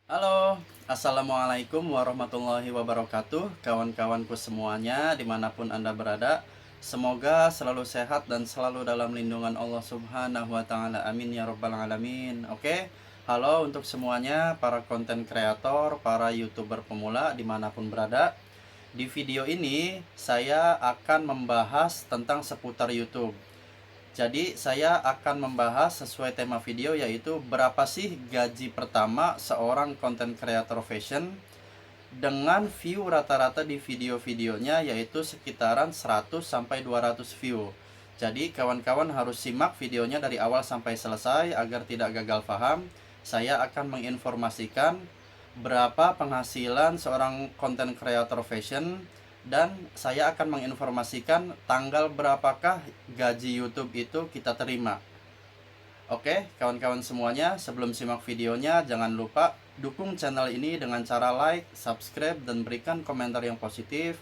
Halo, Assalamualaikum warahmatullahi wabarakatuh. Kawan-kawanku semuanya dimanapun Anda berada, semoga selalu sehat dan selalu dalam lindungan Allah Subhanahu wa Ta'ala. Amin ya Rabbal 'Alamin. Oke, halo untuk semuanya, para konten kreator, para YouTuber pemula dimanapun berada. Di video ini saya akan membahas tentang seputar YouTube. Jadi saya akan membahas sesuai tema video, yaitu berapa sih gaji pertama seorang content creator fashion dengan view rata-rata di video-videonya, yaitu sekitaran 100 sampai 200 view. Jadi kawan-kawan harus simak videonya dari awal sampai selesai agar tidak gagal paham. Saya akan menginformasikan berapa penghasilan seorang content creator fashion, dan saya akan menginformasikan tanggal berapakah gaji YouTube itu kita terima. Oke, kawan-kawan semuanya, sebelum simak videonya, jangan lupa dukung channel ini dengan cara like, subscribe, dan berikan komentar yang positif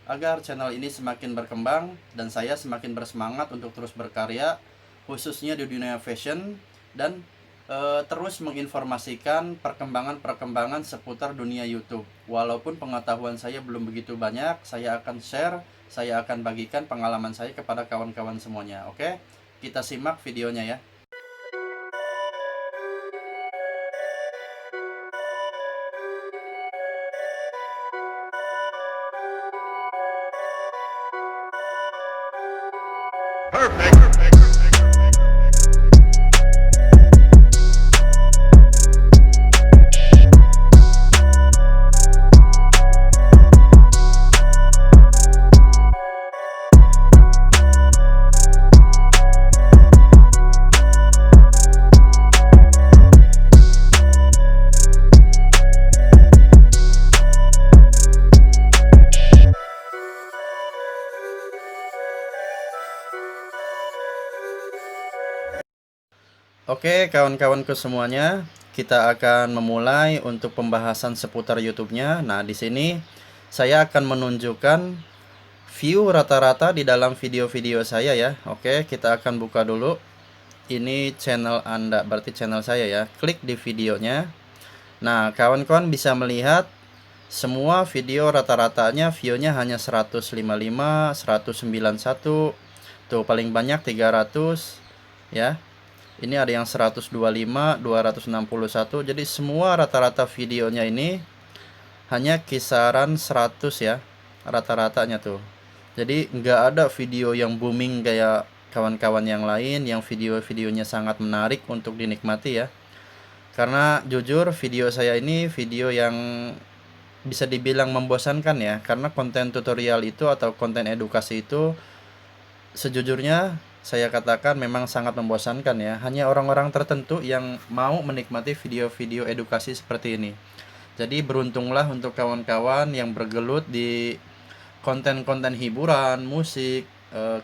agar channel ini semakin berkembang dan saya semakin bersemangat untuk terus berkarya, khususnya di dunia fashion, dan terus menginformasikan perkembangan-perkembangan seputar dunia YouTube. Walaupun pengetahuan saya belum begitu banyak, saya akan share, saya akan bagikan pengalaman saya kepada kawan-kawan semuanya. Oke, kita simak videonya ya. Oke, kawan-kawanku semuanya, kita akan memulai untuk pembahasan seputar YouTube-nya. Nah, di sini saya akan menunjukkan view rata-rata di dalam video-video saya ya. Oke, kita akan buka dulu. Ini channel Anda, berarti channel saya ya. Klik di videonya. Nah, kawan-kawan bisa melihat semua video rata-ratanya view-nya hanya 155, 191. Tuh, paling banyak 300 ya. Ini ada yang 125, 261. Jadi semua rata-rata videonya ini hanya kisaran 100 ya, rata-ratanya tuh. Jadi nggak ada video yang booming kayak kawan-kawan yang lain yang video-videonya sangat menarik untuk dinikmati ya. Karena jujur video saya ini video yang bisa dibilang membosankan ya, karena konten tutorial itu atau konten edukasi itu sejujurnya saya katakan memang sangat membosankan ya. Hanya orang-orang tertentu yang mau menikmati video-video edukasi seperti ini. Jadi beruntunglah untuk kawan-kawan yang bergelut di konten-konten hiburan, musik,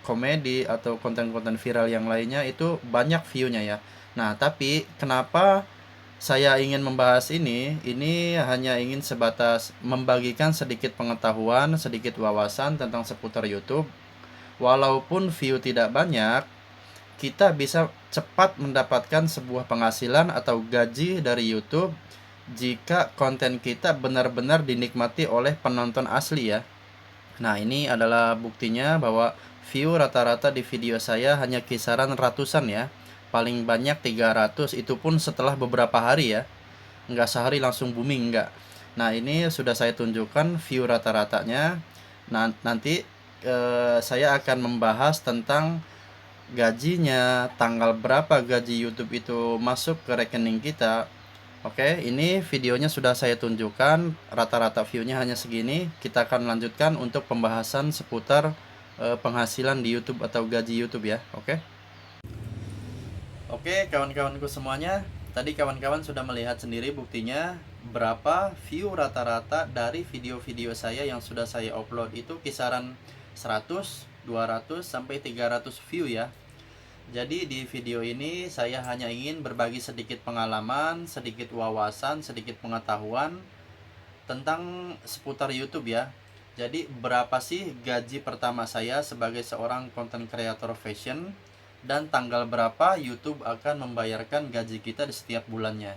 komedi, atau konten-konten viral yang lainnya, itu banyak view-nya ya. Nah, tapi kenapa saya ingin membahas ini? Ini hanya ingin sebatas membagikan sedikit pengetahuan, sedikit wawasan tentang seputar YouTube. Walaupun view tidak banyak, kita bisa cepat mendapatkan sebuah penghasilan atau gaji dari YouTube jika konten kita benar-benar dinikmati oleh penonton asli ya. Nah, ini adalah buktinya bahwa view rata-rata di video saya hanya kisaran ratusan ya. Paling banyak 300, itu pun setelah beberapa hari ya. Nggak sehari langsung booming, nggak. Nah, ini sudah saya tunjukkan view rata-ratanya. Nah, nanti saya akan membahas tentang gajinya, tanggal berapa gaji YouTube itu masuk ke rekening kita. Oke, ini videonya sudah saya tunjukkan, rata-rata view-nya hanya segini. Kita akan lanjutkan untuk pembahasan seputar penghasilan di YouTube atau gaji YouTube ya. Oke, kawan-kawanku semuanya, tadi kawan-kawan sudah melihat sendiri buktinya berapa view rata-rata dari video-video saya yang sudah saya upload, itu kisaran 100, 200 sampai 300 view ya. Jadi di video ini saya hanya ingin berbagi sedikit pengalaman, sedikit wawasan, sedikit pengetahuan tentang seputar YouTube ya. Jadi berapa sih gaji pertama saya sebagai seorang content creator fashion, dan tanggal berapa YouTube akan membayarkan gaji kita di setiap bulannya.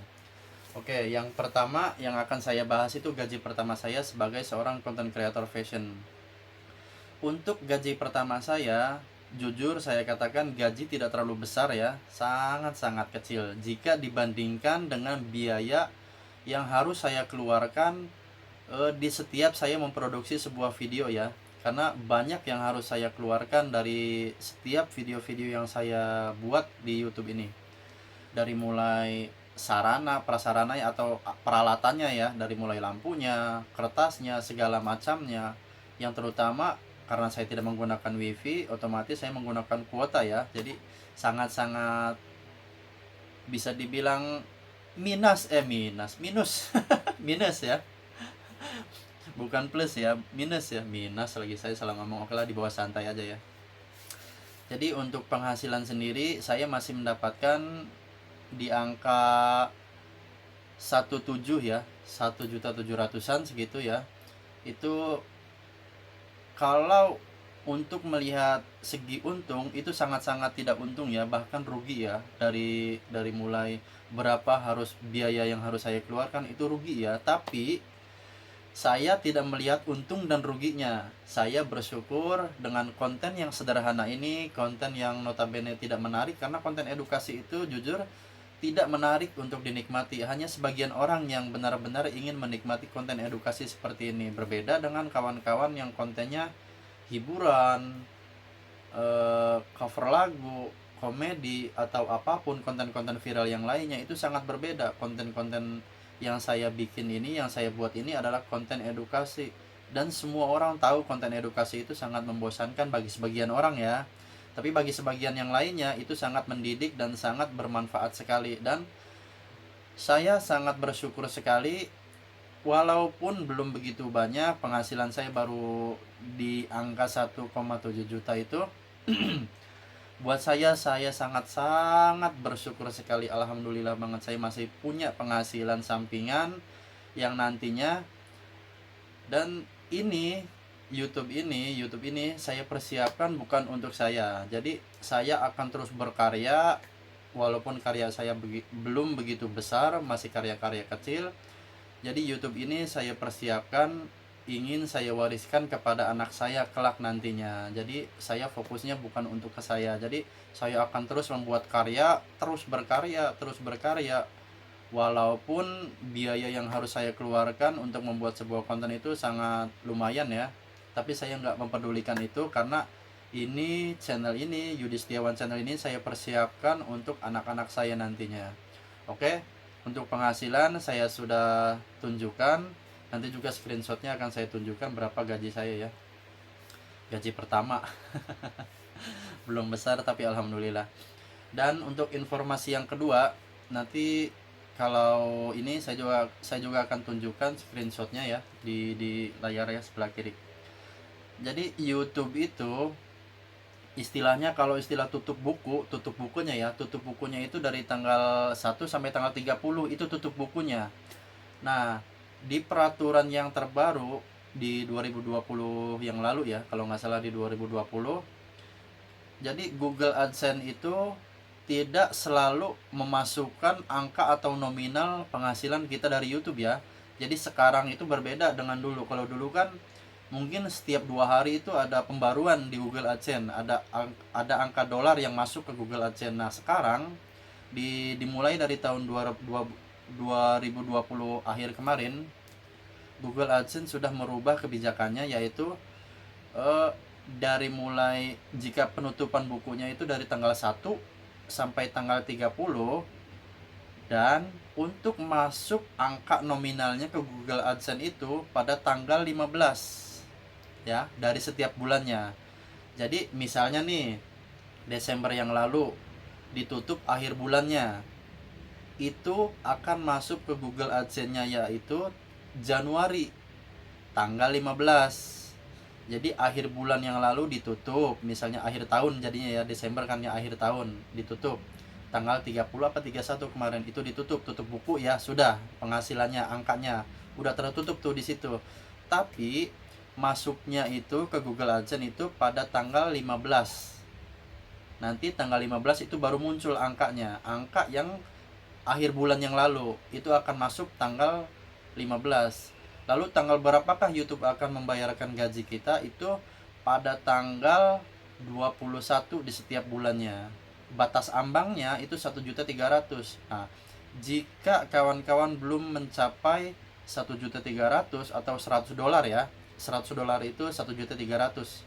Oke, yang pertama yang akan saya bahas itu gaji pertama saya sebagai seorang content creator fashion. Untuk gaji pertama saya, jujur saya katakan gaji tidak terlalu besar ya, sangat-sangat kecil jika dibandingkan dengan biaya yang harus saya keluarkan di setiap saya memproduksi sebuah video ya. Karena banyak yang harus saya keluarkan dari setiap video-video yang saya buat di YouTube ini. Dari mulai sarana, prasarana atau peralatannya ya, dari mulai lampunya, kertasnya, segala macamnya. Yang terutama karena saya tidak menggunakan wifi, otomatis saya menggunakan kuota ya. Jadi sangat-sangat bisa dibilang minus minus ya, bukan plus ya, minus ya, minus lagi, saya salah ngomong. Oke lah, di bawah santai aja ya. Jadi untuk penghasilan sendiri saya masih mendapatkan di angka 17 ya, 1.700.000-an segitu ya. Itu kalau untuk melihat segi untung itu sangat-sangat tidak untung ya, bahkan rugi ya. Dari mulai berapa harus biaya yang harus saya keluarkan itu rugi ya. Tapi saya tidak melihat untung dan ruginya. Saya bersyukur dengan konten yang sederhana ini, konten yang notabene tidak menarik, karena konten edukasi itu jujur tidak menarik untuk dinikmati. Hanya sebagian orang yang benar-benar ingin menikmati konten edukasi seperti ini. Berbeda dengan kawan-kawan yang kontennya hiburan, cover lagu, komedi, atau apapun konten-konten viral yang lainnya. Itu sangat berbeda. Konten-konten yang saya bikin ini, yang saya buat ini adalah konten edukasi. Dan semua orang tahu konten edukasi itu sangat membosankan bagi sebagian orang ya. Tapi bagi sebagian yang lainnya itu sangat mendidik dan sangat bermanfaat sekali. Dan saya sangat bersyukur sekali, walaupun belum begitu banyak, penghasilan saya baru di angka 1,7 juta itu. Buat saya sangat-sangat bersyukur sekali. Alhamdulillah banget, saya masih punya penghasilan sampingan yang nantinya. Dan ini YouTube ini saya persiapkan bukan untuk saya. Jadi saya akan terus berkarya, walaupun karya saya belum begitu besar, masih karya-karya kecil. Jadi YouTube ini saya persiapkan, ingin saya wariskan kepada anak saya kelak nantinya. Jadi saya fokusnya bukan untuk ke saya. Jadi saya akan terus membuat karya, terus berkarya. Walaupun biaya yang harus saya keluarkan untuk membuat sebuah konten itu sangat lumayan ya. Tapi saya nggak mempedulikan itu, karena ini channel ini, Yudi Setiawan channel ini, saya persiapkan untuk anak-anak saya nantinya. Oke, untuk penghasilan saya sudah tunjukkan. Nanti juga screenshotnya akan saya tunjukkan berapa gaji saya ya. Gaji pertama. Belum besar tapi alhamdulillah. Dan untuk informasi yang kedua, nanti kalau ini saya juga akan tunjukkan screenshotnya ya di layar ya sebelah kiri. Jadi YouTube itu istilahnya, kalau istilah tutup bukunya itu dari tanggal 1 sampai tanggal 30 itu tutup bukunya. Nah, di peraturan yang terbaru di 2020 yang lalu ya, kalau nggak salah di 2020, jadi Google AdSense itu tidak selalu memasukkan angka atau nominal penghasilan kita dari YouTube ya. Jadi sekarang itu berbeda dengan dulu. Kalau dulu kan mungkin setiap 2 hari itu ada pembaruan di Google AdSense, ada angka dolar yang masuk ke Google AdSense. Nah sekarang dimulai dari tahun 2020 akhir kemarin, Google AdSense sudah merubah kebijakannya, yaitu dari mulai jika penutupan bukunya itu dari tanggal 1 sampai tanggal 30, dan untuk masuk angka nominalnya ke Google AdSense itu pada tanggal 15 ya, dari setiap bulannya. Jadi misalnya nih Desember yang lalu ditutup akhir bulannya, itu akan masuk ke Google AdSense-nya yaitu Januari tanggal 15. Jadi akhir bulan yang lalu ditutup, misalnya akhir tahun jadinya ya, Desember kan ya, akhir tahun ditutup tanggal 30 apa 31 kemarin itu tutup buku ya, sudah penghasilannya, angkanya udah tertutup tuh di situ. Tapi masuknya itu ke Google AdSense itu pada tanggal 15. Nanti tanggal 15 itu baru muncul angkanya, angka yang akhir bulan yang lalu. Itu akan masuk tanggal 15. Lalu tanggal berapakah YouTube akan membayarkan gaji kita? Itu pada tanggal 21 di setiap bulannya. Batas ambangnya itu 1.300.000. Nah, jika kawan-kawan belum mencapai 1.300.000 atau $100 ya. $100 itu 1.300.000.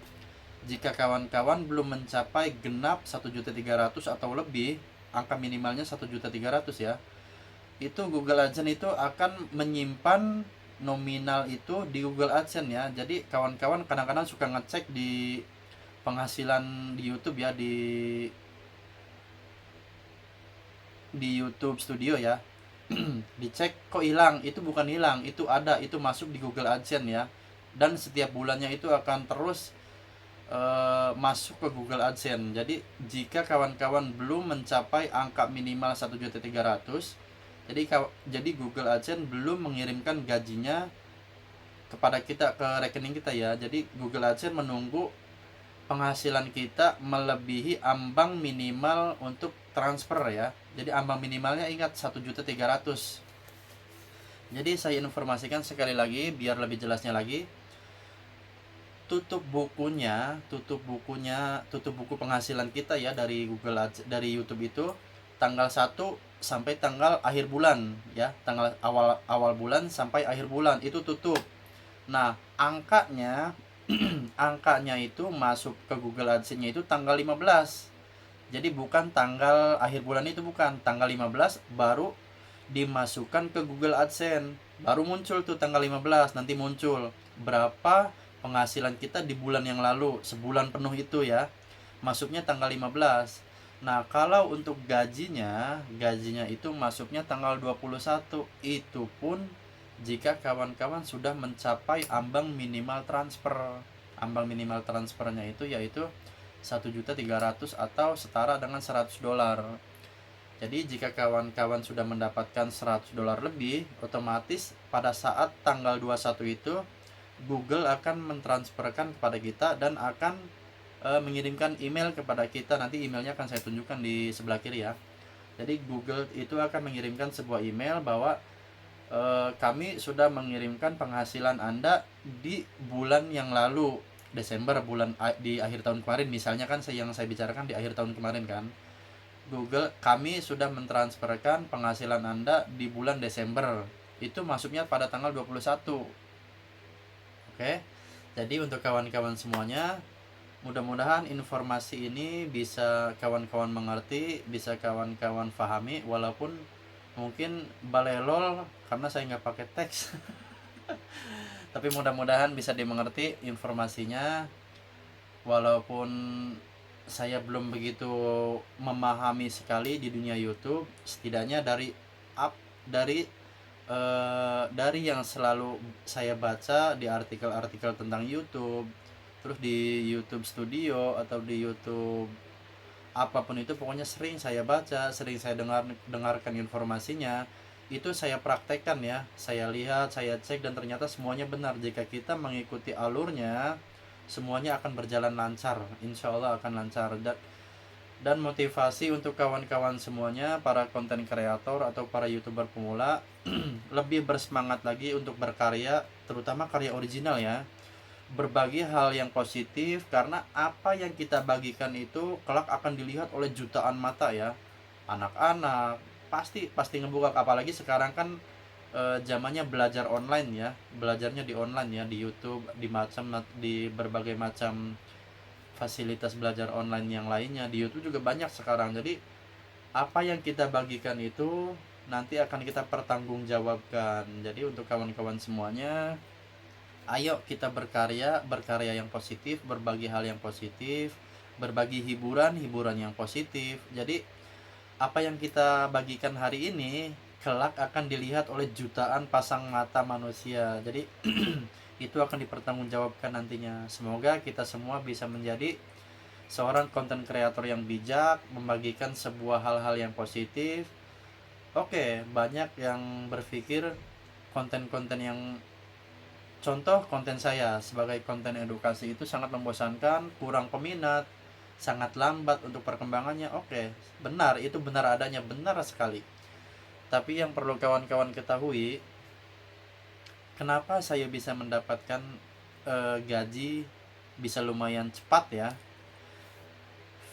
Jika kawan-kawan belum mencapai genap 1.300.000 atau lebih, angka minimalnya 1.300.000 ya. Itu Google AdSense itu akan menyimpan nominal itu di Google AdSense ya. Jadi kawan-kawan kadang-kadang suka ngecek di penghasilan di YouTube ya, di YouTube Studio ya. Dicek kok hilang, itu bukan hilang, itu ada, itu masuk di Google AdSense ya. Dan setiap bulannya itu akan terus masuk ke Google AdSense. Jadi jika kawan-kawan belum mencapai angka minimal 1.300.000, jadi Google AdSense belum mengirimkan gajinya kepada kita ke rekening kita ya. Jadi Google AdSense menunggu penghasilan kita melebihi ambang minimal untuk transfer ya. Jadi ambang minimalnya ingat 1.300.000. Jadi saya informasikan sekali lagi biar lebih jelasnya lagi. Tutup buku penghasilan kita ya dari dari YouTube itu tanggal 1 sampai tanggal akhir bulan ya, tanggal awal bulan sampai akhir bulan itu tutup. Nah, angkanya angkanya itu masuk ke Google AdSense-nya itu tanggal 15. Jadi bukan tanggal akhir bulan, itu bukan, tanggal 15 baru dimasukkan ke Google AdSense. Baru muncul tuh tanggal 15, nanti muncul berapa penghasilan kita di bulan yang lalu, sebulan penuh itu ya. Masuknya tanggal 15. Nah, kalau untuk gajinya itu masuknya tanggal 21. Itu pun jika kawan-kawan sudah mencapai ambang minimal transfer. Ambang minimal transfernya itu yaitu 1.300.000 atau setara dengan $100. Jadi jika kawan-kawan sudah mendapatkan $100 lebih, otomatis pada saat tanggal 21 itu Google akan mentransferkan kepada kita dan akan mengirimkan email kepada kita. Nanti emailnya akan saya tunjukkan di sebelah kiri ya. Jadi Google itu akan mengirimkan sebuah email bahwa kami sudah mengirimkan penghasilan Anda di bulan yang lalu, Desember, di akhir tahun kemarin misalnya kan, yang saya bicarakan di akhir tahun kemarin kan. Google, kami sudah mentransferkan penghasilan Anda di bulan Desember. Itu masuknya pada tanggal 21. Oke. Jadi untuk kawan-kawan semuanya, mudah-mudahan informasi ini bisa kawan-kawan mengerti, bisa kawan-kawan pahami, walaupun mungkin balelol karena saya nggak pakai teks. Tapi mudah-mudahan bisa dimengerti informasinya, walaupun saya belum begitu memahami sekali di dunia YouTube. Setidaknya dari yang selalu saya baca di artikel-artikel tentang YouTube, terus di YouTube Studio atau di YouTube apapun itu, pokoknya sering saya baca, sering saya dengarkan informasinya, itu saya praktekkan ya, saya lihat, saya cek, dan ternyata semuanya benar. Jika kita mengikuti alurnya, semuanya akan berjalan lancar, insya Allah akan lancar. Dan motivasi untuk kawan-kawan semuanya, para konten kreator atau para YouTuber pemula, lebih bersemangat lagi untuk berkarya, terutama karya original ya. Berbagi hal yang positif, karena apa yang kita bagikan itu kelak akan dilihat oleh jutaan mata ya. Anak-anak pasti ngebuka, apalagi sekarang kan zamannya belajar online ya, belajarnya di online ya, di YouTube, di berbagai macam fasilitas belajar online yang lainnya. Di YouTube juga banyak sekarang. Jadi apa yang kita bagikan itu nanti akan kita pertanggungjawabkan. Jadi untuk kawan-kawan semuanya, ayo kita berkarya yang positif, berbagi hal yang positif, berbagi hiburan yang positif. Jadi apa yang kita bagikan hari ini kelak akan dilihat oleh jutaan pasang mata manusia. Jadi itu akan dipertanggungjawabkan nantinya. Semoga kita semua bisa menjadi seorang konten kreator yang bijak, membagikan sebuah hal-hal yang positif. Oke, banyak yang berpikir konten-konten yang, contoh konten saya sebagai konten edukasi itu sangat membosankan, kurang peminat, sangat lambat untuk perkembangannya. Oke, benar, itu benar adanya, benar sekali. Tapi yang perlu kawan-kawan ketahui, kenapa saya bisa mendapatkan gaji bisa lumayan cepat ya.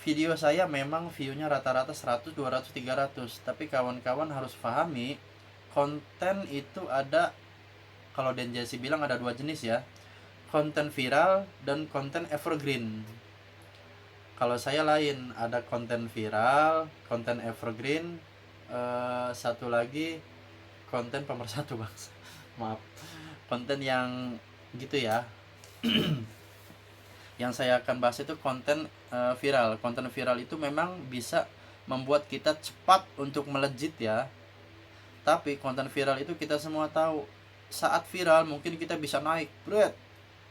Video saya memang view-nya rata-rata 100, 200, 300. Tapi kawan-kawan harus pahami, konten itu ada, kalau Den Jesse bilang ada dua jenis ya. Konten viral dan konten evergreen. Kalau saya lain, ada konten viral, konten evergreen, satu lagi konten pemersatu bangsa. Maaf. Konten yang gitu ya. Yang saya akan bahas itu konten viral. Konten viral itu memang bisa membuat kita cepat untuk melejit ya. Tapi konten viral itu kita semua tahu, saat viral mungkin kita bisa naik, bret.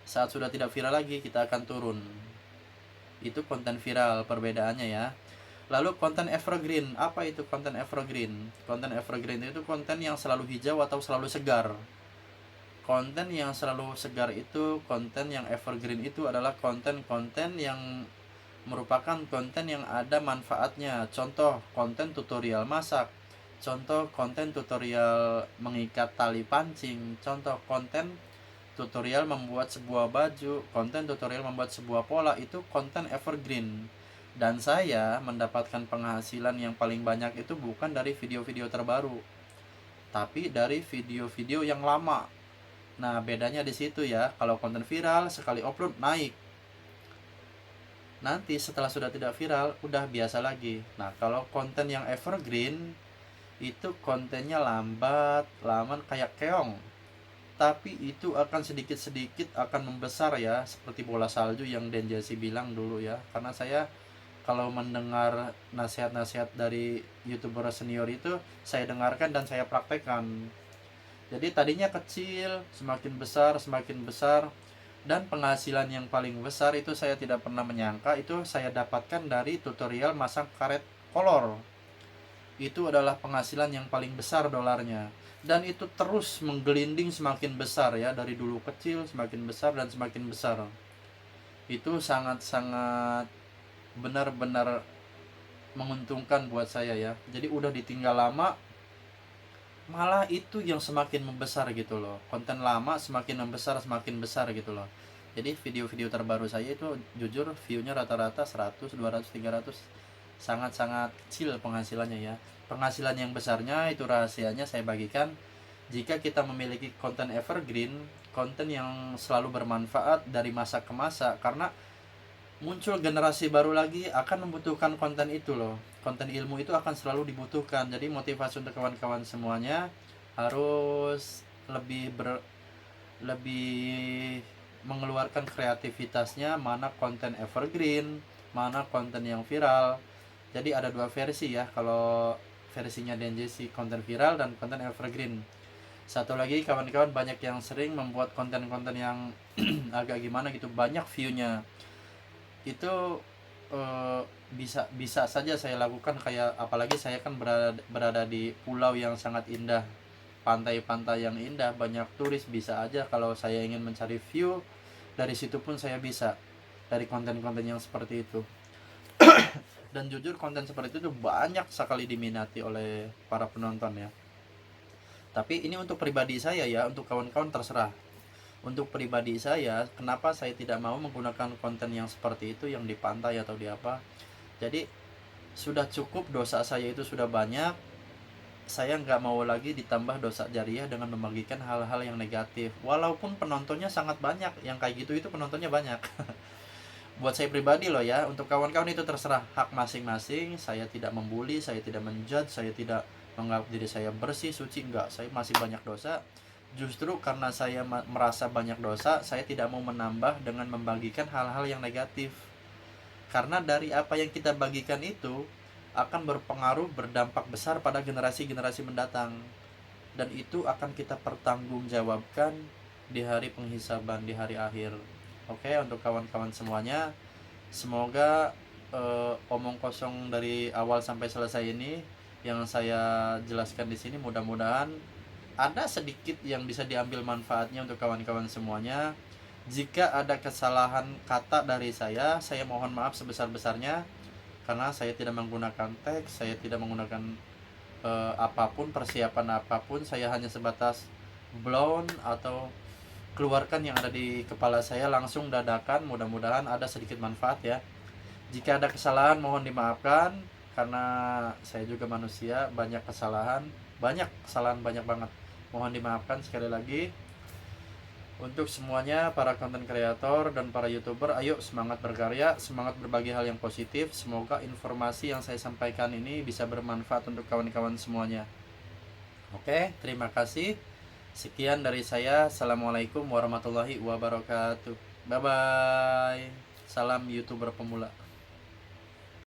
Saat sudah tidak viral lagi kita akan turun. Itu konten viral perbedaannya ya. Lalu konten evergreen, apa itu konten evergreen? Konten evergreen itu konten yang selalu hijau atau selalu segar. Konten yang selalu segar itu, konten yang evergreen itu adalah konten-konten yang merupakan konten yang ada manfaatnya. Contoh, konten tutorial masak. Contoh, konten tutorial mengikat tali pancing. Contoh, konten tutorial membuat sebuah baju. Konten tutorial membuat sebuah pola. Itu konten evergreen. Dan saya mendapatkan penghasilan yang paling banyak itu bukan dari video-video terbaru, tapi dari video-video yang lama. Nah, bedanya di situ ya. Kalau konten viral sekali upload naik. Nanti setelah sudah tidak viral udah biasa lagi. Nah, kalau konten yang evergreen itu kontennya lambat, laman kayak keong. Tapi itu akan sedikit-sedikit akan membesar ya, seperti bola salju yang Den Jesse bilang dulu ya. Karena saya kalau mendengar nasihat-nasihat dari YouTuber senior itu saya dengarkan dan saya praktekkan. Jadi tadinya kecil, semakin besar, dan penghasilan yang paling besar itu saya tidak pernah menyangka itu saya dapatkan dari tutorial masang karet kolor. Itu adalah penghasilan yang paling besar dolarnya. Dan itu terus menggelinding semakin besar ya, dari dulu kecil semakin besar dan semakin besar. Itu sangat-sangat benar-benar menguntungkan buat saya ya. Jadi udah ditinggal lama, malah itu yang semakin membesar gitu loh. Konten lama semakin membesar gitu loh. Jadi video-video terbaru saya itu jujur view-nya rata-rata 100, 200, 300. Sangat-sangat kecil penghasilannya ya. Penghasilan yang besarnya itu rahasianya saya bagikan. Jika kita memiliki konten evergreen, konten yang selalu bermanfaat dari masa ke masa, karena muncul generasi baru lagi akan membutuhkan konten itu loh. Konten ilmu itu akan selalu dibutuhkan. Jadi motivasi untuk kawan-kawan semuanya harus lebih mengeluarkan kreativitasnya, mana konten evergreen, mana konten yang viral. Jadi ada dua versi ya, kalau versinya Den Jesse konten viral dan konten evergreen. Satu lagi, kawan-kawan banyak yang sering membuat konten-konten yang agak gimana gitu, banyak view-nya. Itu bisa saja saya lakukan, kayak apalagi saya kan berada di pulau yang sangat indah, pantai-pantai yang indah, banyak turis. Bisa aja kalau saya ingin mencari view, dari situ pun saya bisa, dari konten-konten yang seperti itu. Dan jujur konten seperti itu banyak sekali diminati oleh para penonton ya. Tapi ini untuk pribadi saya ya, untuk kawan-kawan terserah. Untuk pribadi saya, kenapa saya tidak mau menggunakan konten yang seperti itu, yang di pantai atau di apa. Jadi sudah cukup, dosa saya itu sudah banyak. Saya nggak mau lagi ditambah dosa jariah dengan membagikan hal-hal yang negatif. Walaupun penontonnya sangat banyak, yang kayak gitu itu penontonnya banyak. Buat saya pribadi loh ya, untuk kawan-kawan itu terserah, hak masing-masing. Saya tidak membuli, saya tidak menjudge, saya tidak menganggap diri saya bersih, suci, enggak. Saya masih banyak dosa. Justru karena saya merasa banyak dosa, saya tidak mau menambah dengan membagikan hal-hal yang negatif. Karena dari apa yang kita bagikan itu akan berpengaruh, berdampak besar pada generasi-generasi mendatang. Dan itu akan kita pertanggungjawabkan di hari penghisaban, di hari akhir. Oke, untuk kawan-kawan semuanya, semoga omong kosong dari awal sampai selesai ini yang saya jelaskan di sini, mudah-mudahan ada sedikit yang bisa diambil manfaatnya untuk kawan-kawan semuanya. Jika ada kesalahan kata dari saya mohon maaf sebesar-besarnya, karena saya tidak menggunakan teks, saya tidak menggunakan apapun, persiapan apapun, saya hanya sebatas blown atau keluarkan yang ada di kepala saya langsung dadakan. Mudah-mudahan ada sedikit manfaat ya. Jika ada kesalahan mohon dimaafkan, karena saya juga manusia, banyak kesalahan banyak banget. Mohon dimaafkan sekali lagi. Untuk semuanya para konten kreator dan para youtuber, ayo semangat berkarya, semangat berbagi hal yang positif. Semoga informasi yang saya sampaikan ini bisa bermanfaat untuk kawan-kawan semuanya. Oke, terima kasih. Sekian dari saya. Assalamualaikum warahmatullahi wabarakatuh. Bye bye. Salam youtuber pemula.